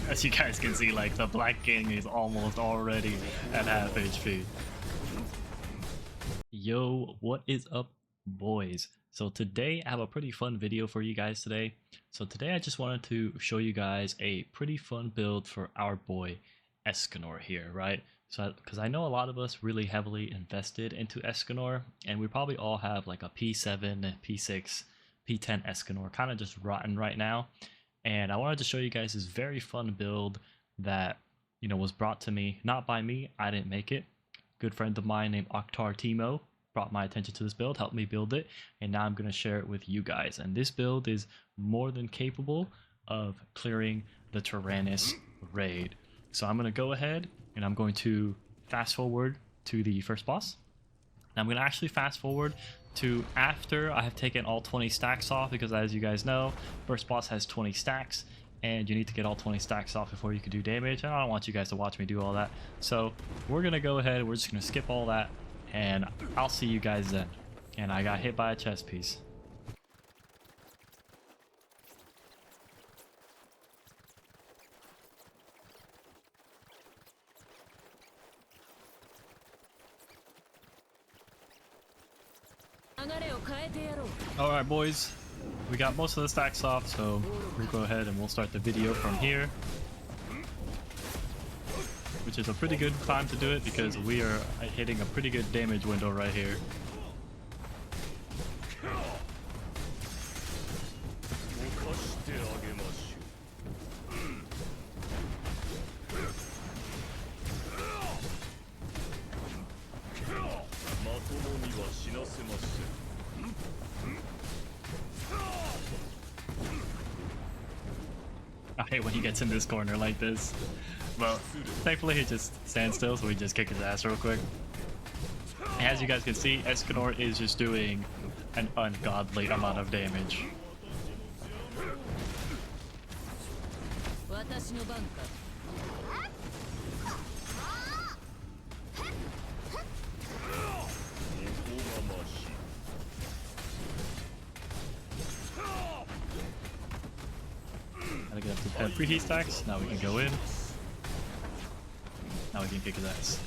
As you guys can see, like the Black King is almost already at half HP. Yo, what is up, boys? So today I have a pretty fun video for you guys today. So today I just wanted to show you guys a pretty fun build for our boy Escanor here, right? So because I know a lot of us really heavily invested into Escanor, and we probably all have like a P7, P6, P10 Escanor kind of just rotten right now. And I wanted to show you guys this very fun build that, you know, was brought to me, not by me, I didn't make it. Good friend of mine named Oktar Timo brought my attention to this build, helped me build it, and now I'm going to share it with you guys. And this build is more than capable of clearing the Taranis raid. So I'm going to go ahead and I'm going to fast forward to the first boss. And I'm going to actually fast forward to after I have taken all 20 stacks off, because as you guys know, first boss has 20 stacks and you need to get all 20 stacks off before you can do damage, and I don't want you guys to watch me do all that. So we're gonna go ahead, we're just gonna skip all that, and I'll see you guys then. And I got hit by a chest piece. Alright boys, we got most of the stacks off, so we'll go ahead and we'll start the video from here. Which is a pretty good time to do it because we are hitting a pretty good damage window right here. I hate when he gets in this corner like this. Well, thankfully he just stands still, so we just kick his ass real quick. As you guys can see, Escanor is just doing an ungodly amount of damage. Gotta get up to 10 preheat stacks. Now we can go in. Now we can kick his ass.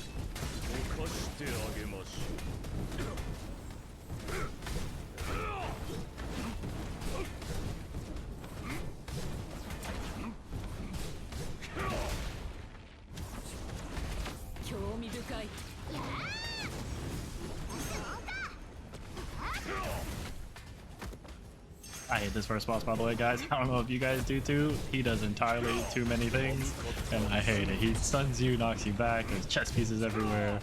I hate this first boss, by the way, guys. I don't know if you guys do too. He does entirely too many things, and I hate it. He stuns you, knocks you back, there's chest pieces everywhere.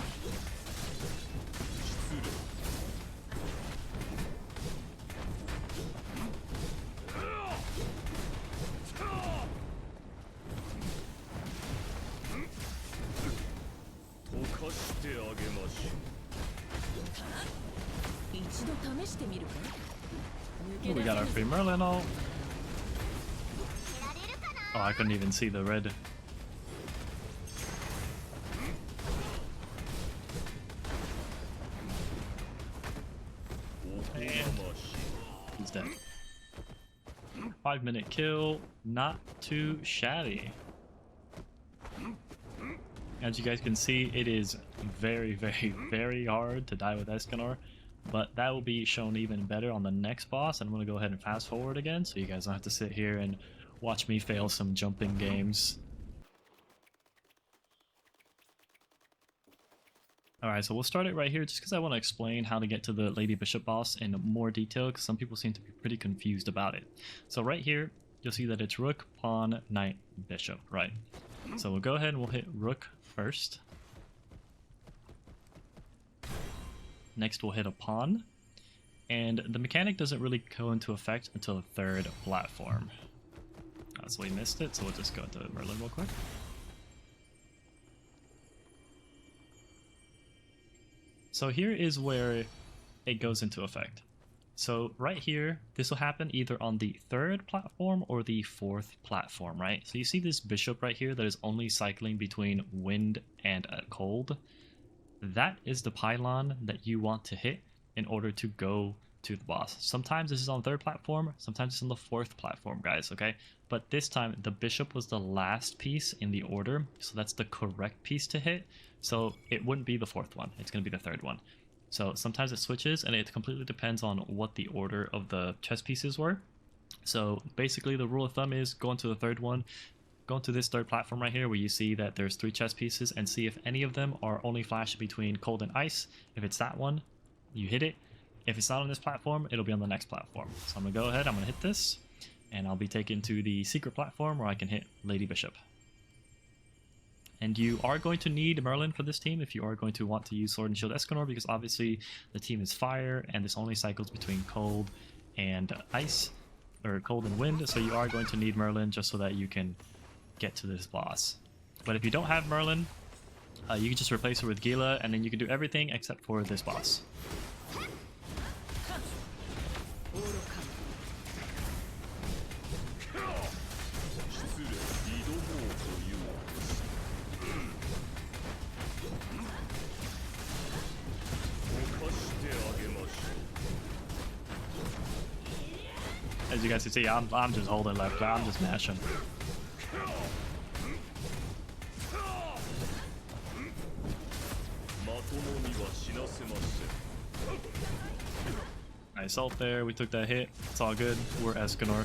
Oh, we got our free Merlin ult. Oh, I couldn't even see the red. And he's dead. 5-minute kill, not too shabby. As you guys can see, it is very, very, very hard to die with Escanor. But that will be shown even better on the next boss, and I'm going to go ahead and fast forward again so you guys don't have to sit here and watch me fail some jumping games. Alright, so we'll start it right here just because I want to explain how to get to the Lady Bishop boss in more detail, because some people seem to be pretty confused about it. So right here, you'll see that it's Rook, Pawn, Knight, Bishop, right? So we'll go ahead and we'll hit Rook first. Next we'll hit a pawn, and the mechanic doesn't really go into effect until the third platform. So we missed it, so we'll just go to Merlin real quick. So here is where it goes into effect. So right here, this will happen either on the third platform or the fourth platform, right? So you see this bishop right here that is only cycling between wind and cold. That is the pylon that you want to hit in order to go to the boss. Sometimes this is on the 3rd platform, sometimes it's on the 4th platform, guys, okay? But this time, the bishop was the last piece in the order, so that's the correct piece to hit. So it wouldn't be the 4th one, it's going to be the 3rd one. So sometimes it switches, and it completely depends on what the order of the chess pieces were. So basically the rule of thumb is go into the 3rd one, go into this 3rd platform right here where you see that there's 3 chess pieces, and see if any of them are only flashing between cold and ice. If it's that one, you hit it. If it's not on this platform, it'll be on the next platform. So I'm going to go ahead, I'm going to hit this, and I'll be taken to the secret platform where I can hit Lady Bishop. And you are going to need Merlin for this team if you are going to want to use Sword and Shield Escanor, because obviously the team is fire and this only cycles between cold and ice, or cold and wind, so you are going to need Merlin just so that you can get to this boss. But if you don't have Merlin, you can just replace her with Gila, and then you can do everything except for this boss. As you guys can see, I'm just holding left, I'm just mashing. Nice ult there, we took that hit, it's all good, we're Escanor.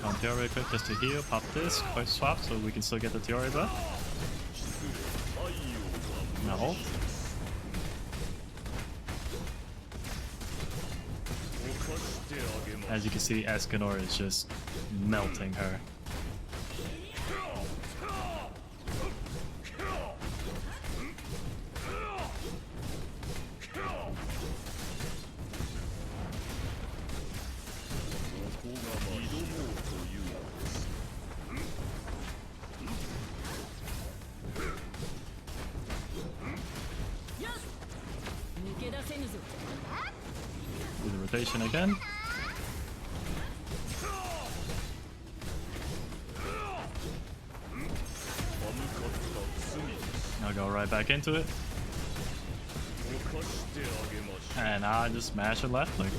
On Theory quick just to heal, pop this, quick swap so we can still get the Theory buff. Now ult. As you can see, Escanor is just melting her. Do the rotation again. I'll go right back into it. And I just smash it left click.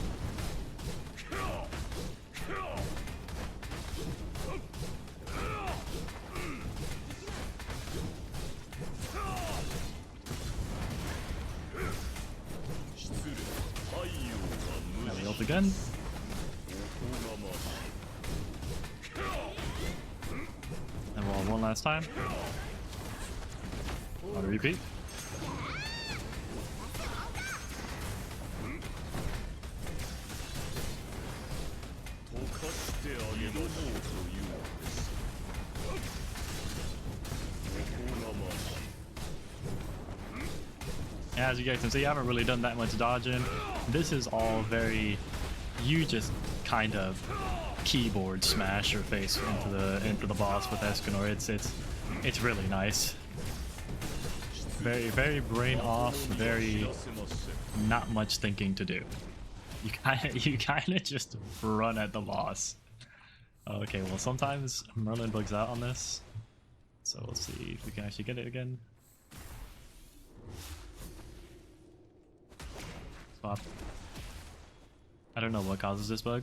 Now we ult again. And we'll one last time. On repeat. As you guys can see, I haven't really done that much dodging. This is all very, you just kind of keyboard smash your face into the boss with Escanor. It's really nice. Very brain off, very not much thinking to do. You kind of just run at the boss. Okay, well sometimes Merlin bugs out on this, so let's see if we can actually get it again. Swap. I don't know what causes this bug,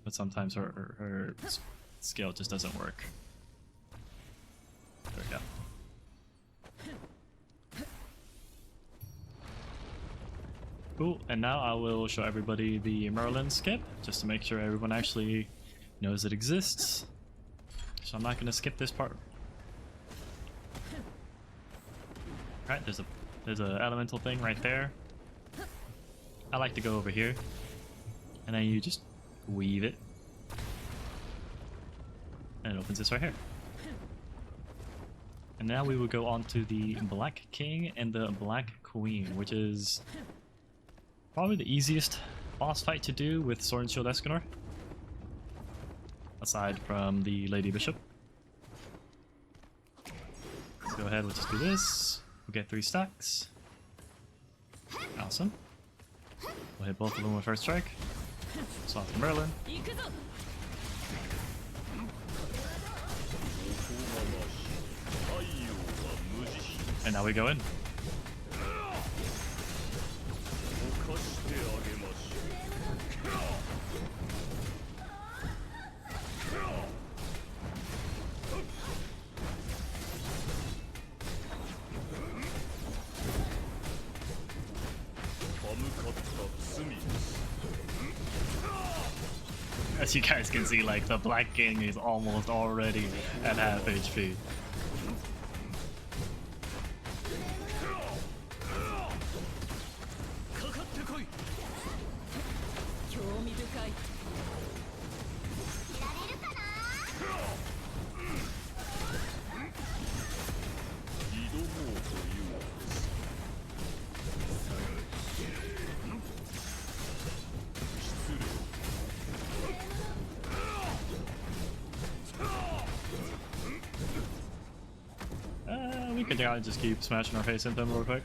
but sometimes her skill just doesn't work. There we go. Cool, and now I will show everybody the Merlin Skip, just to make sure everyone actually knows it exists. So I'm not going to skip this part. Alright, there's a elemental thing right there. I like to go over here, and then you just weave it, and it opens this right here. And now we will go on to the Black King and the Black Queen, which is probably the easiest boss fight to do with Sword and Shield Escanor, aside from the Lady Bishop. Let's go ahead, we'll just do this. We'll get 3 stacks. Awesome. We'll hit both of them with first strike. Swap to Merlin. And now we go in. As you guys can see, like, the Black King is almost already at half HP. We could probably just keep smashing our face into him real quick.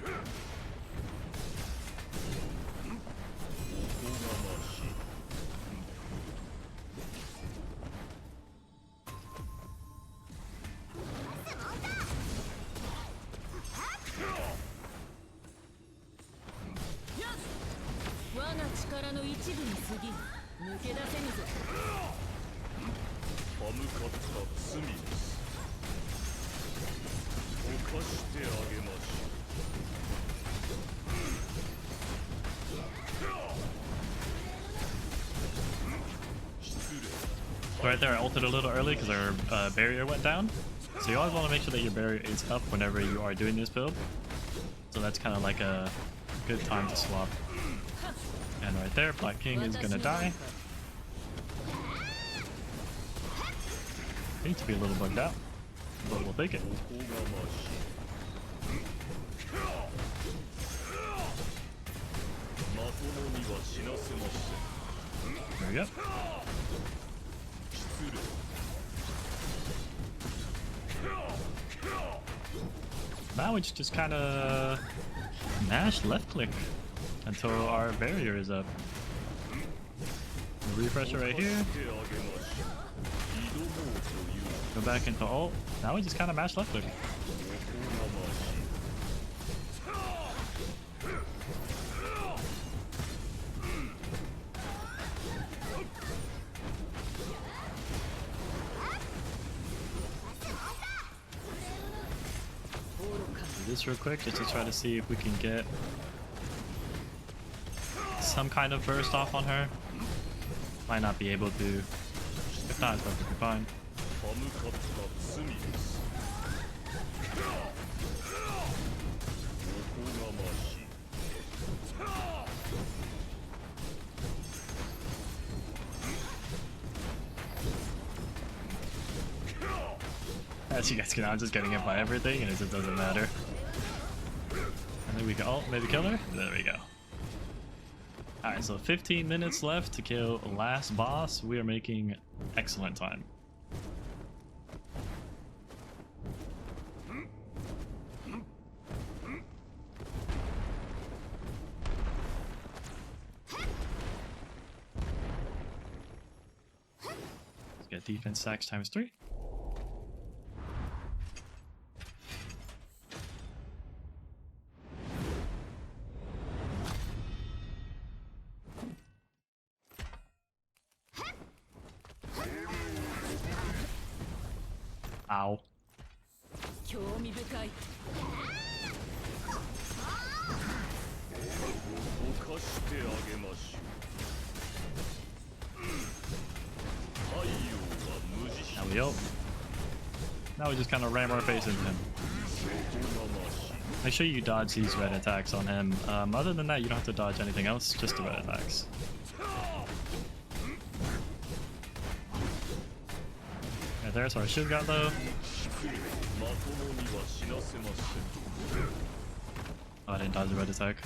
Right there, I ulted a little early because our barrier went down. So you always want to make sure that your barrier is up whenever you are doing this build. So that's kind of like a good time to swap. And right there, Black King is gonna die. I need to be a little bugged out, but we'll take it. There we go. Now we just kind of mash left click until our barrier is up. Refresher right here. Go back into ult. Now we just kind of mash left click. This real quick just to try to see if we can get some kind of burst off on her. Might not be able to. If not, it's perfectly fine. As you guys can, I'm just getting hit by everything and it just doesn't matter. I think we can ult, maybe kill her? There we go. Alright, so 15 minutes left to kill last boss. We are making excellent time. Let's get defense stacks times 3. Ow. Now we ult. Now we just kind of ram our face into him. Make sure you dodge these red attacks on him. Other than that, you don't have to dodge anything else, just the red attacks. Right there's our shield got low. Oh, I didn't dodge the red attack.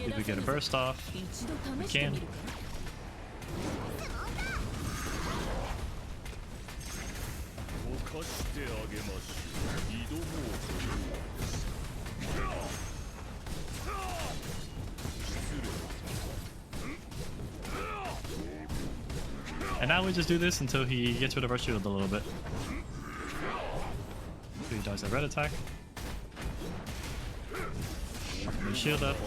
If we get a burst off, we can. And now we just do this until he gets rid of our shield a little bit. So he does that red attack. We shield up.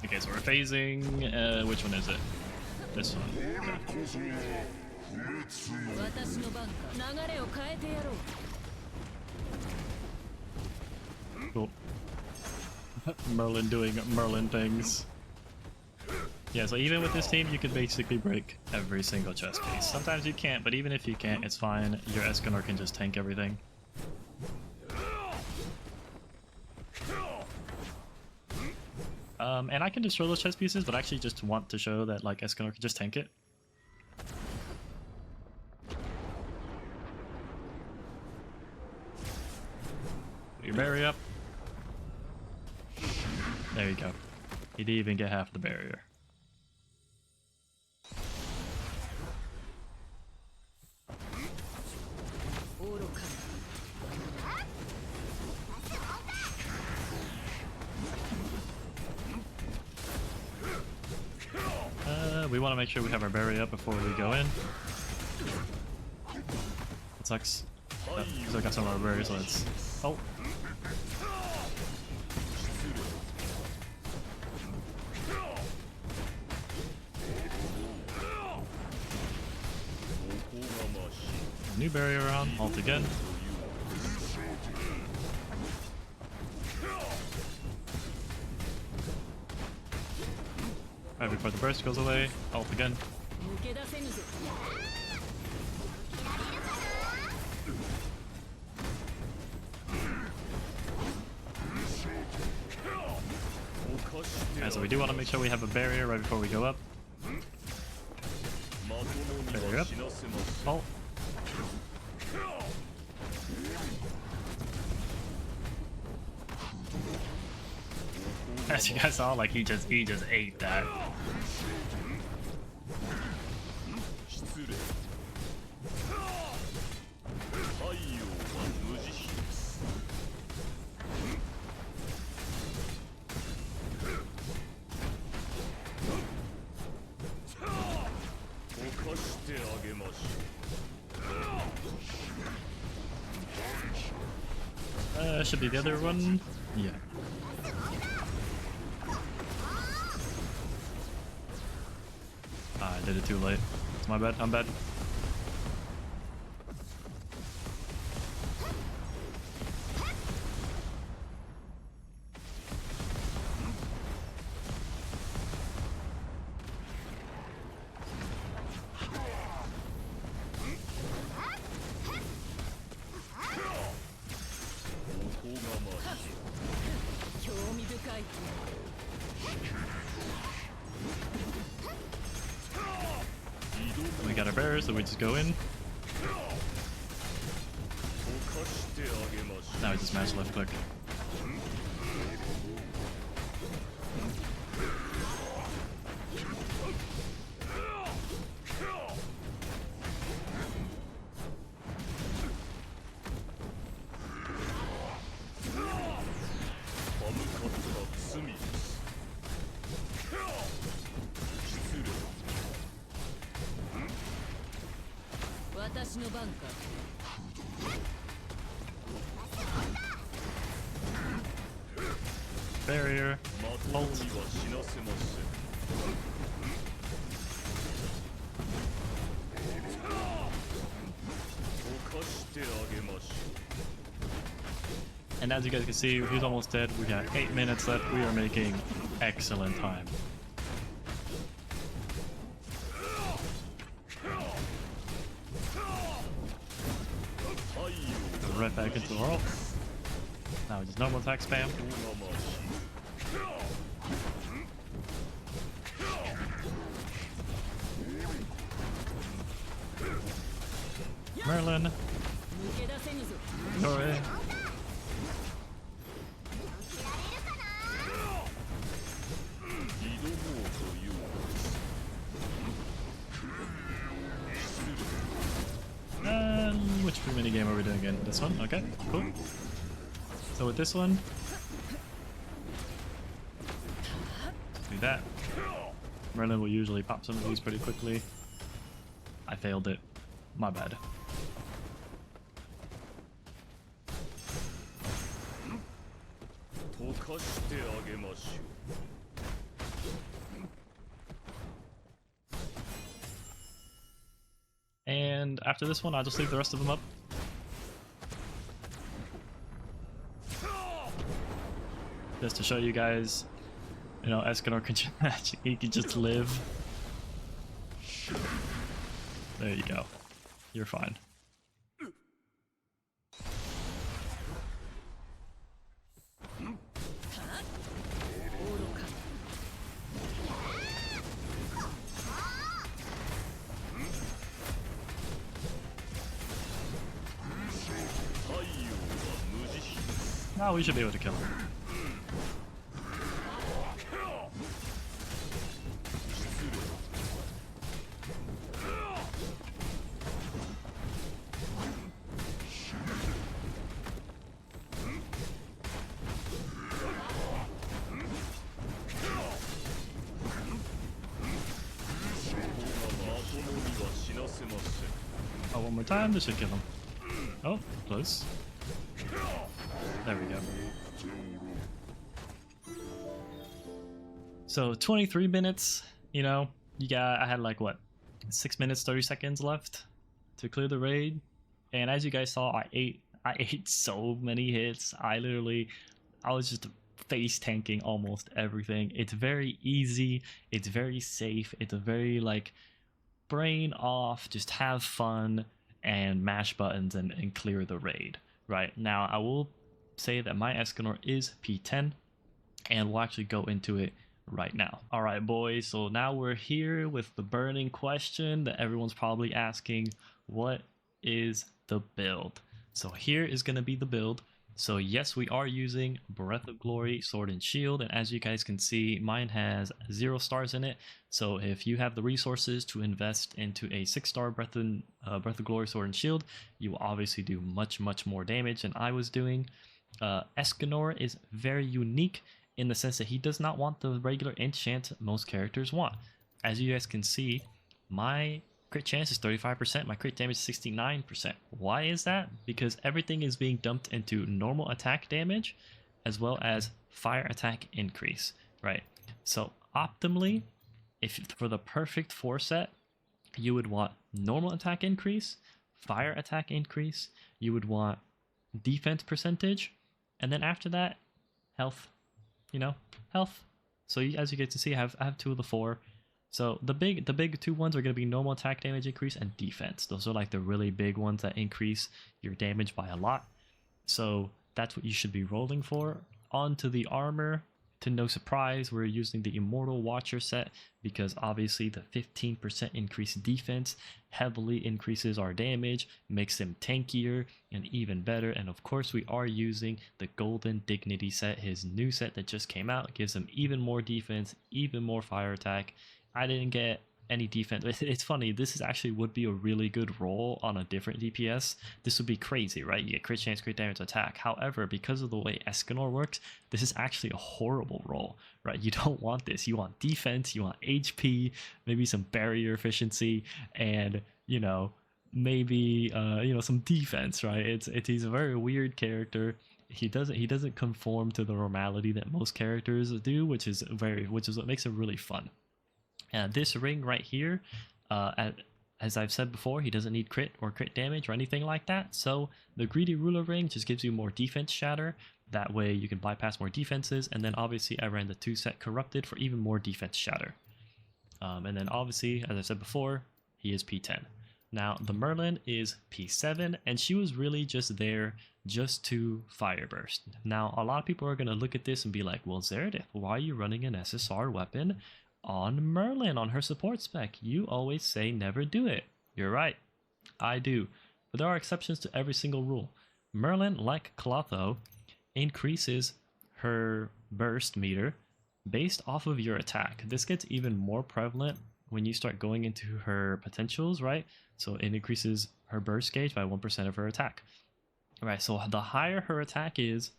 Okay, so we're phasing. Which one is it? This one. Yeah. Cool. Merlin doing Merlin things. Yeah, so even with this team, you can basically break every single chest piece. Sometimes you can't, but even if you can't, it's fine. Your Escanor can just tank everything. And I can destroy those chest pieces, but I actually just want to show that like Escanor can just tank it. Put your barrier up. There you go. He didn't even get half the barrier. We want to make sure we have our barrier up before we go in. It sucks. Because I got some of our barriers, so it's... Oh! New barrier around, ult again. Right before the burst goes away, ult again. And so we do want to make sure we have a barrier right before we go up. Barrier up. Ult. As you guys saw, like he just ate that. Should be the other one. Yeah. I did it too late. It's my bad. I'm bad. We got our barriers, so we just go in. Now we just mash left click. Barrier. Ult. And as you guys can see, he's almost dead. We got 8 minutes left. We are making excellent time. Right back into the ult. Now just normal attack spam. Merlin. Sorry. Which mini game are we doing again? This one? Okay, cool. So with this one, do that. Merlin will usually pop some of these pretty quickly. I failed it. My bad. And after this one, I'll just leave the rest of them up. Just to show you guys, you know, Escanor can just, he can just live. There you go. You're fine. Now we should be able to kill him. Oh, one more time, this should kill him. Oh, close. There we go. So 23 minutes, you know, I had like what, 6 minutes 30 seconds left to clear the raid, and as you guys saw, I ate so many hits. I was just face tanking almost everything. It's very easy, it's very safe, it's a very like brain off, just have fun and mash buttons and clear the raid. Right now, I will say that my Escanor is P10, and we'll actually go into it right now. All right, boys, so now we're here with the burning question that everyone's probably asking: what is the build? So here is going to be the build. So yes, we are using Breath of Glory, Sword and Shield, and as you guys can see, mine has 0 stars in it. So if you have the resources to invest into a 6-star Breath of Glory, Sword and Shield, you will obviously do much more damage than I was doing. Escanor is very unique in the sense that he does not want the regular enchant most characters want. As you guys can see, my crit chance is 35%, my crit damage is 69%. Why is that? Because everything is being dumped into normal attack damage as well as fire attack increase, right? So optimally, if for the perfect 4 set, you would want normal attack increase, fire attack increase, you would want defense percentage, and then after that, health. Health. So as you get to see, I have 2 of the 4. So the big 2 ones are going to be normal attack damage increase and defense. Those are like the really big ones that increase your damage by a lot. So that's what you should be rolling for. On to the armor. To no surprise, we're using the Immortal Watcher set because obviously the 15% increased defense heavily increases our damage, makes them tankier and even better. And of course, we are using the Golden Dignity set, his new set that just came out. It gives him even more defense, even more fire attack. I didn't get any defense. It's funny, this is actually would be a really good roll on a different DPS. This would be crazy, right? You get crit chance, crit damage, attack. However, because of the way Escanor works, this is actually a horrible roll, right? You don't want this. You want defense, you want HP, maybe some barrier efficiency, and maybe some defense, right? He's a very weird character. He doesn't conform to the normality that most characters do, which is what makes it really fun. This ring right here, as I've said before, he doesn't need crit or crit damage or anything like that. So the Greedy Ruler ring just gives you more defense shatter. That way you can bypass more defenses. And then obviously I ran the 2-set Corrupted for even more defense shatter. And then obviously, as I said before, he is P10. Now the Merlin is P7, and she was really just there just to fire burst. Now a lot of people are going to look at this and be like, well, Zeradith, why are you running an SSR weapon on Merlin, on her support spec? You always say never do it. You're right, I do. But there are exceptions to every single rule. Merlin, like Clotho, increases her burst meter based off of your attack. This gets even more prevalent when you start going into her potentials, right? So it increases her burst gauge by 1% of her attack. Right, so the higher her attack is,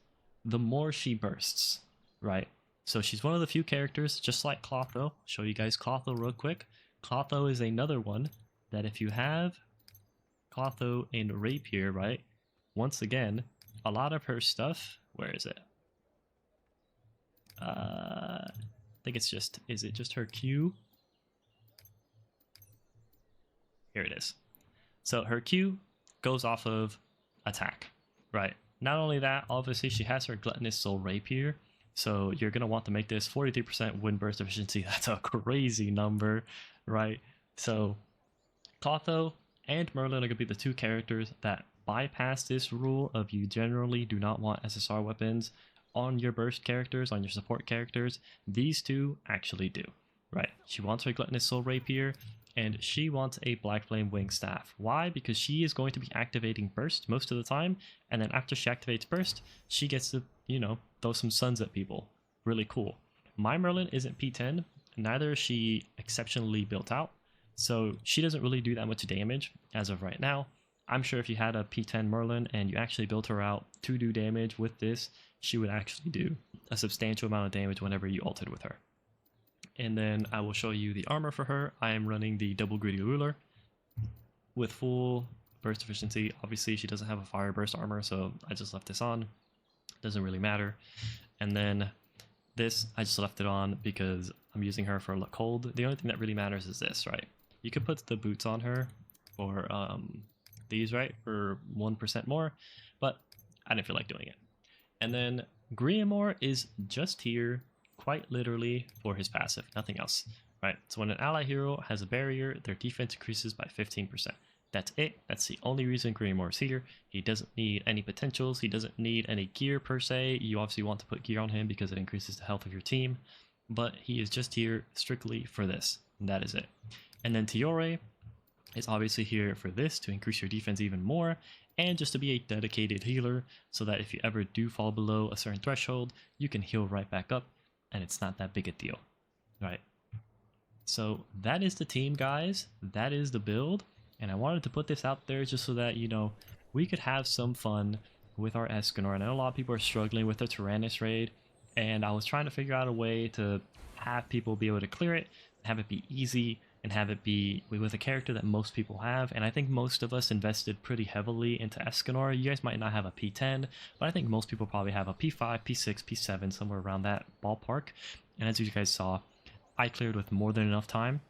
the more she bursts, right? So she's one of the few characters, just like Clotho. Show you guys Clotho real quick. Clotho is another one that if you have Clotho and Rapier, right? Once again, a lot of her stuff, where is it? I think it's just, is it just her Q? Here it is. So her Q goes off of attack, right? Not only that, obviously she has her Gluttonous Soul Rapier, so you're going to want to make this 43% wind burst efficiency. That's a crazy number, right? So Clotho and Merlin are going to be the two characters that bypass this rule of you generally do not want SSR weapons on your burst characters, on your support characters. These two actually do, right? She wants her Gluttonous Soul Rapier, and she wants a Black Flame Wing Staff. Why? Because she is going to be activating Burst most of the time, and then after she activates Burst, she gets to, you know, throw some suns at people. Really cool. My Merlin isn't P10, neither is she exceptionally built out, so she doesn't really do that much damage as of right now. I'm sure if you had a P10 Merlin and you actually built her out to do damage with this, she would actually do a substantial amount of damage whenever you ulted with her. And then I will show you the armor for her. I am running the Double Greedy Ruler with full burst efficiency. Obviously, she doesn't have a fire burst armor, so I just left this on. Doesn't really matter. And then this, I just left it on because I'm using her for look cold. The only thing that really matters is this, right? You could put the boots on her for these, right, for 1% more, but I didn't feel like doing it. And then Griamore is just here quite literally for his passive, nothing else, right? So when an ally hero has a barrier, their defense increases by 15%. That's it. That's the only reason Griamore is here. He doesn't need any potentials. He doesn't need any gear per se. You obviously want to put gear on him because it increases the health of your team, but he is just here strictly for this, and that is it. And then Tiore is obviously here for this, to increase your defense even more, and just to be a dedicated healer, so that if you ever do fall below a certain threshold, you can heal right back up, and it's not that big a deal, right? So that is the team, guys. That is the build, and I wanted to put this out there just so that, you know, we could have some fun with our Escanor. And I know a lot of people are struggling with the Taranis raid, and I was trying to figure out a way to have people be able to clear it, have it be easy, and have it be with a character that most people have. And I think most of us invested pretty heavily into Escanor. You guys might not have a P10, but I think most people probably have a P5, P6, P7, somewhere around that ballpark. And as you guys saw, I cleared with more than enough time.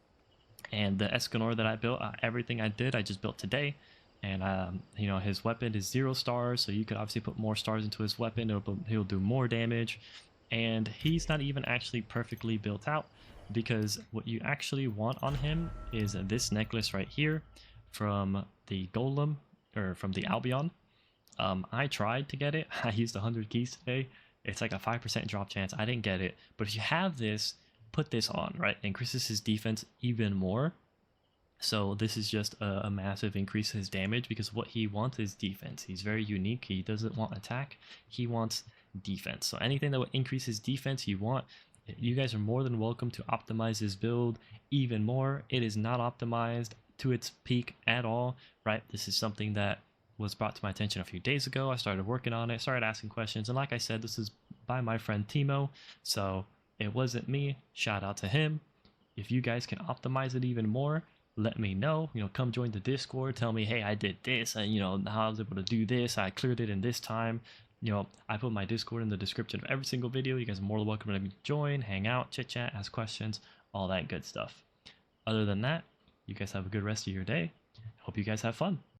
And the Escanor that I built, everything I did, I just built today. And you know, his weapon is 0 stars, so you could obviously put more stars into his weapon. He'll do more damage. And he's not even actually perfectly built out, because what you actually want on him is this necklace right here from the Golem, or from the Albion. I tried to get it. I used 100 keys today. It's like a 5% drop chance. I didn't get it. But if you have this, put this on, right? It increases his defense even more. So this is just a massive increase in his damage, because what he wants is defense. He's very unique. He doesn't want attack. He wants defense. So anything that would increase his defense, you want. You guys are more than welcome to optimize this build even more. It is not optimized to its peak at all, right? This is something that was brought to my attention a few days ago. I started working on it, started asking questions, and like I said, this is by my friend Timo, so it wasn't me. Shout out to him. If you guys can optimize it even more, let me know. You know, come join the Discord, tell me, hey, I did this, and you know, how I was able to do this, I cleared it in this time. You know, I put my Discord in the description of every single video. You guys are more than welcome to join, hang out, chit chat, ask questions, all that good stuff. Other than that, you guys have a good rest of your day. Hope you guys have fun.